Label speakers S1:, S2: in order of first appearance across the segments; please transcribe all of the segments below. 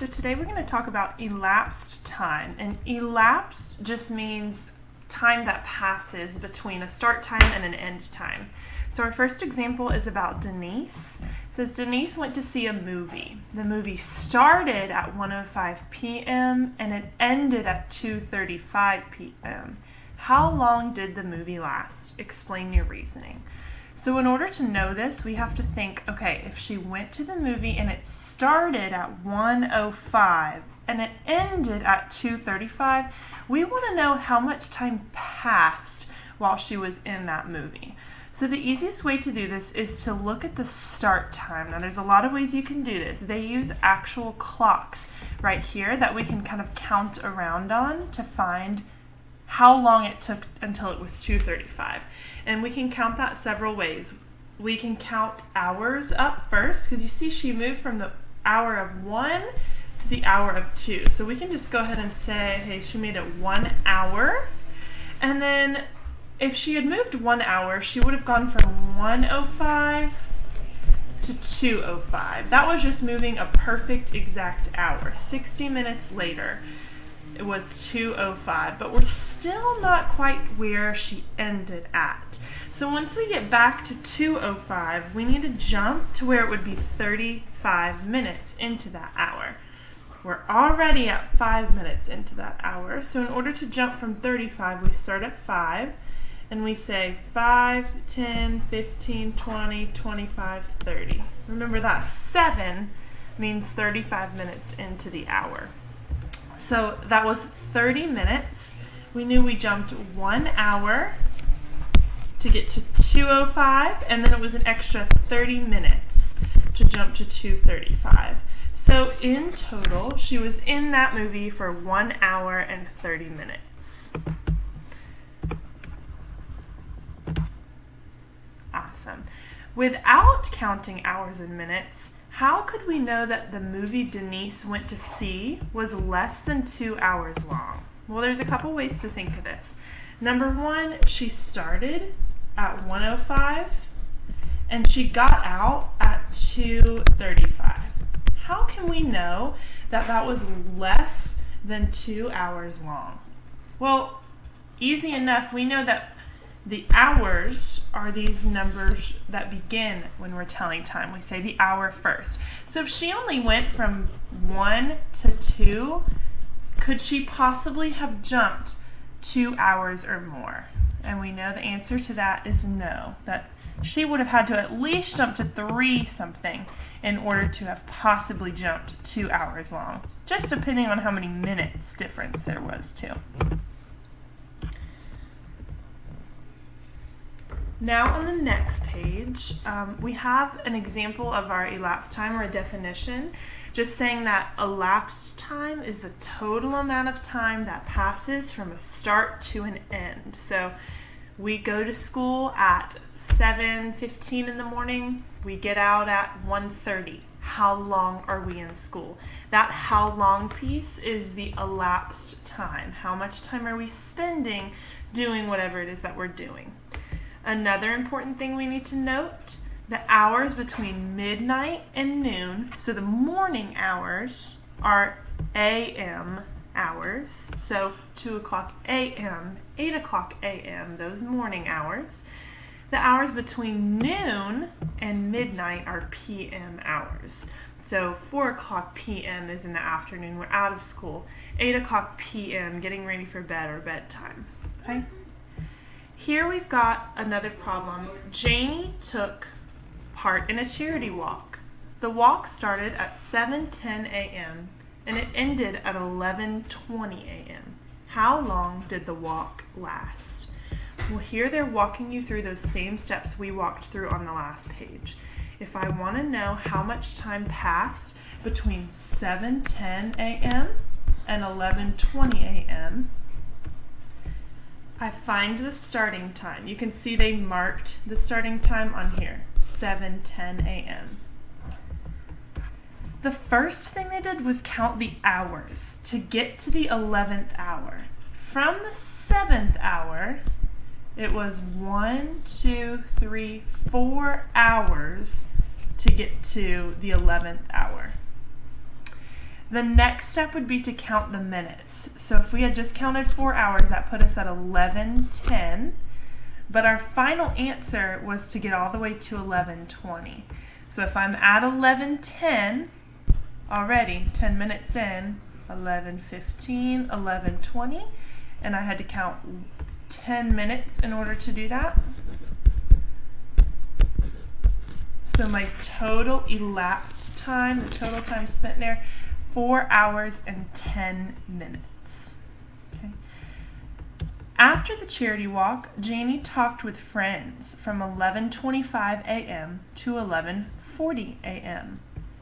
S1: So today we're going to talk about elapsed time. And elapsed just means time that passes between a start time and an end time. So our first example is about Denise. It says Denise went to see a movie. The movie started at 1:05 p.m. and it ended at 2:35 p.m. How long did the movie last? Explain your reasoning. So in order to know this, we have to think, okay, if she went to the movie and it started at 1:05 and it ended at 2:35, we want to know how much time passed while she was in that movie. So the easiest way to do this is to look at the start time. Now there's a lot of ways you can do this. They use actual clocks right here that we can kind of count around on to find how long it took until it was 2:35. And we can count that several ways. We can count hours up first, because you see she moved from the hour of 1 to the hour of 2. So we can just go ahead and say, hey, she made it 1 hour. And then if she had moved 1 hour, she would have gone from 1:05 to 2:05. That was just moving a perfect exact hour. 60 minutes later, it was 2:05, but we're still not quite where she ended at. So once we get back to 2:05, we need to jump to where it would be 35 minutes into that hour. We're already at 5 minutes into that hour, so in order to jump from 35, we start at 5, and we say 5, 10, 15, 20, 25, 30. Remember that 7 means 35 minutes into the hour. So that was 30 minutes. We knew we jumped 1 hour to get to 2:05, and then it was an extra 30 minutes to jump to 2:35. So in total, she was in that movie for 1 hour and 30 minutes. Awesome. Without counting hours and minutes, how could we know that the movie Denise went to see was less than 2 hours long? Well, there's a couple ways to think of this. Number one, she started at 1:05 and she got out at 2:35. How can we know that that was less than 2 hours long? Well, easy enough. We know that the hours are these numbers that begin when we're telling time. We say the hour first. So if she only went from 1 to 2, could she possibly have jumped 2 hours or more? And we know the answer to that is no. That she would have had to at least jump to 3 something in order to have possibly jumped 2 hours long. Just depending on how many minutes difference there was too. Now on the next page, we have an example of our elapsed time, or a definition, just saying that elapsed time is the total amount of time that passes from a start to an end. So we go to school at 7:15 in the morning, we get out at 1:30. How long are we in school? That how long piece is the elapsed time. How much time are we spending doing whatever it is that we're doing? Another important thing we need to note, the hours between midnight and noon, so the morning hours are AM hours, so 2 o'clock AM, 8 o'clock AM, those morning hours. The hours between noon and midnight are PM hours. So 4 o'clock PM is in the afternoon, we're out of school. 8 o'clock PM, getting ready for bed or bedtime. Okay? Here we've got another problem. Janie took part in a charity walk. The walk started at 7:10 a.m. and it ended at 11:20 a.m. How long did the walk last? Well, here they're walking you through those same steps we walked through on the last page. If I want to know how much time passed between 7:10 a.m. and 11:20 a.m., I find the starting time. You can see they marked the starting time on here, 7:10 a.m. The first thing they did was count the hours to get to the 11th hour. From the 7th hour, it was 1, 2, 3, 4 hours to get to the 11th hour. The next step would be to count the minutes. So if we had just counted 4 hours, that put us at 11:10. But our final answer was to get all the way to 11:20. So if I'm at 11:10 already, 10 minutes in, 11:15, 11:20, and I had to count 10 minutes in order to do that. So my total elapsed time, the total time spent there, 4 hours and 10 minutes. Okay. After the charity walk, Janie talked with friends from 11:25 a.m. to 11:40 a.m.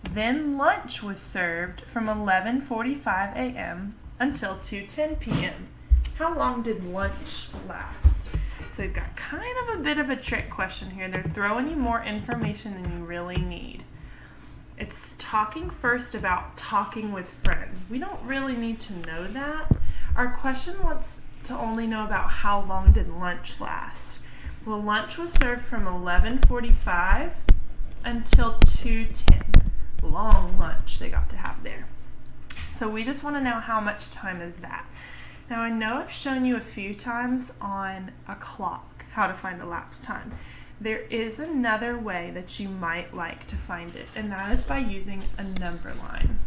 S1: Then lunch was served from 11:45 a.m. until 2:10 p.m. How long did lunch last? So you've got kind of a bit of a trick question here. They're throwing you more information than you really need. It's talking first about talking with friends. We don't really need to know that. Our question wants to only know about how long did lunch last. Well, lunch was served from 11:45 until 2:10. Long lunch they got to have there. So we just want to know how much time is that. Now I know I've shown you a few times on a clock how to find elapsed time. There is another way that you might like to find it, and that is by using a number line.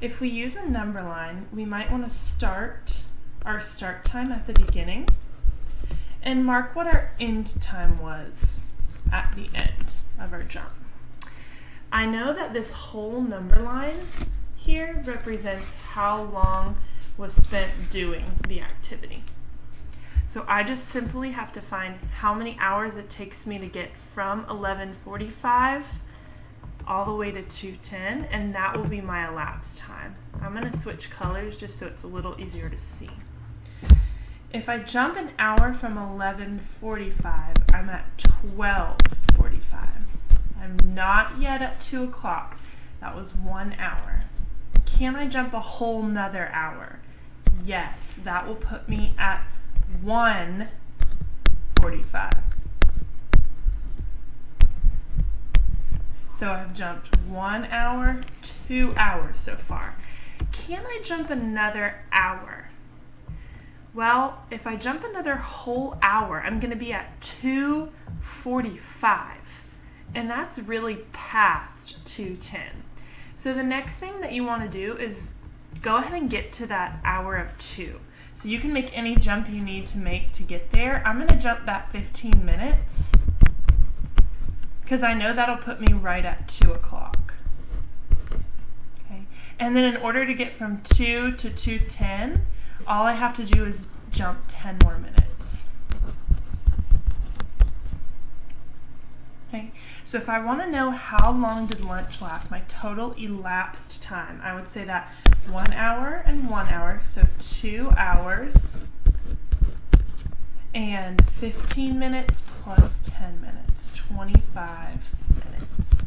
S1: If we use a number line, we might want to start our start time at the beginning and mark what our end time was at the end of our jump. I know that this whole number line here represents how long was spent doing the activity. So I just simply have to find how many hours it takes me to get from 11:45 all the way to 2:10, and that will be my elapsed time. I'm going to switch colors just so it's a little easier to see. If I jump an hour from 11:45, I'm at 12:45. I'm not yet at 2 o'clock. That was 1 hour. Can I jump a whole nother hour? Yes, that will put me at 1:45. So I've jumped 1 hour, 2 hours so far. Can I jump another hour? Well, if I jump another whole hour, I'm going to be at 2:45. And that's really past 2:10. So the next thing that you want to do is go ahead and get to that hour of 2. So you can make any jump you need to make to get there. I'm going to jump that 15 minutes because I know that'll put me right at 2 o'clock. Okay. And then in order to get from 2 to 2:10, all I have to do is jump 10 more minutes. Okay. So if I want to know how long did lunch last, my total elapsed time, I would say that 1 hour and 1 hour, so 2 hours and 15 minutes plus 10 minutes, 25 minutes.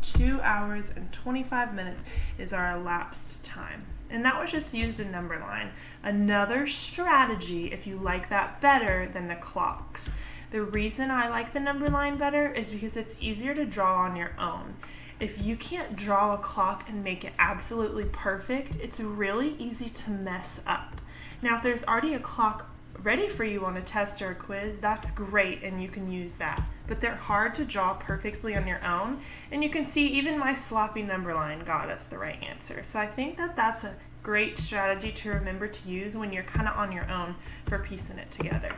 S1: 2 hours and 25 minutes is our elapsed time. And that was just used a number line. Another strategy, if you like that better than the clocks. The reason I like the number line better is because it's easier to draw on your own. If you can't draw a clock and make it absolutely perfect, it's really easy to mess up. Now, if there's already a clock ready for you on a test or a quiz, that's great and you can use that. But they're hard to draw perfectly on your own, and you can see even my sloppy number line got us the right answer. So I think that that's a great strategy to remember to use when you're kind of on your own for piecing it together.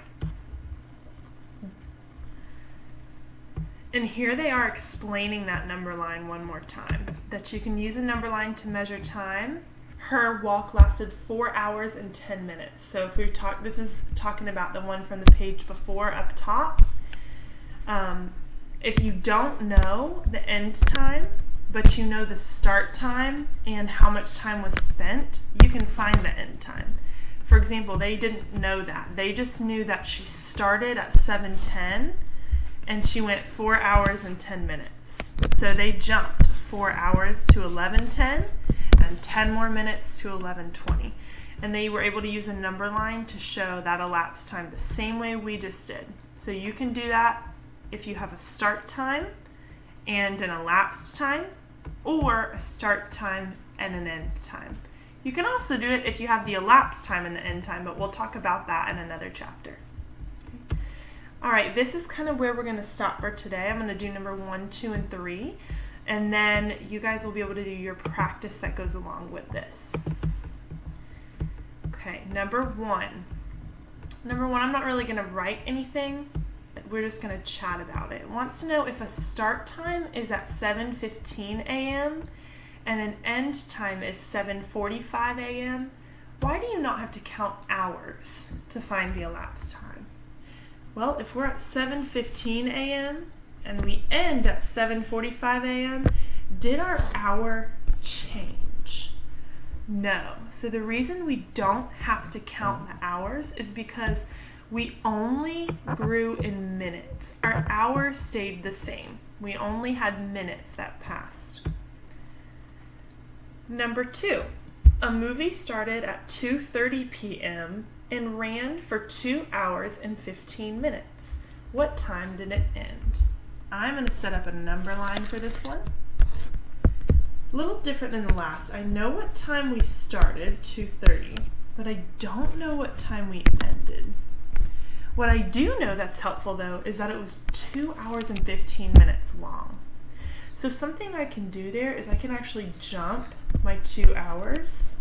S1: And here they are explaining that number line one more time, that you can use a number line to measure time. Her walk lasted 4 hours and 10 minutes. So if we talk, this is talking about the one from the page before up top. If you don't know the end time, but you know the start time and how much time was spent, you can find the end time. For example, they didn't know that. They just knew that she started at 7:10 and she went 4 hours and 10 minutes. So they jumped 4 hours to 11:10 and 10 more minutes to 11:20. And they were able to use a number line to show that elapsed time the same way we just did. So you can do that if you have a start time and an elapsed time. or a start time and an end time. You can also do it if you have the elapsed time and the end time, but we'll talk about that in another chapter. Alright, this is kind of where we're going to stop for today. I'm going to do number 1, 2, and 3, and then you guys will be able to do your practice that goes along with this. Okay, number 1. Number 1, I'm not really going to write anything. We're just going to chat about it. It wants to know if a start time is at 7:15 a.m. and an end time is 7:45 a.m. Why do you not have to count hours to find the elapsed time? Well, if we're at 7:15 a.m. and we end at 7:45 a.m., did our hour change? No. So the reason we don't have to count the hours is because we only grew in minutes. Our hours stayed the same. We only had minutes that passed. Number 2, a movie started at 2:30 p.m. and ran for 2 hours and 15 minutes. What time did it end? I'm going to set up a number line for this one. A little different than the last. I know what time we started, 2:30, but I don't know what time we ended. What I do know that's helpful, though, is that it was 2 hours and 15 minutes long. So something I can do there is I can actually jump my 2 hours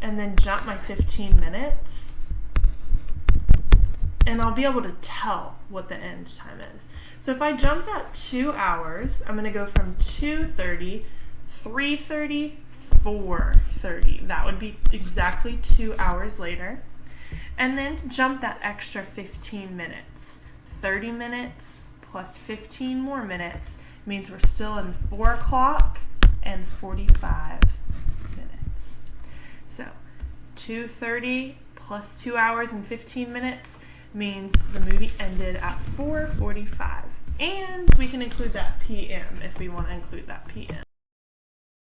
S1: and then jump my 15 minutes, and I'll be able to tell what the end time is. So if I jump that 2 hours, I'm going to go from 2:30, 3:30, 4:30. That would be exactly 2 hours later. And then jump that extra 15 minutes. 30 minutes plus 15 more minutes means we're still in 4 o'clock and 45 minutes. So 2:30 plus 2 hours and 15 minutes means the movie ended at 4:45. And we can include that PM if we want to include that PM.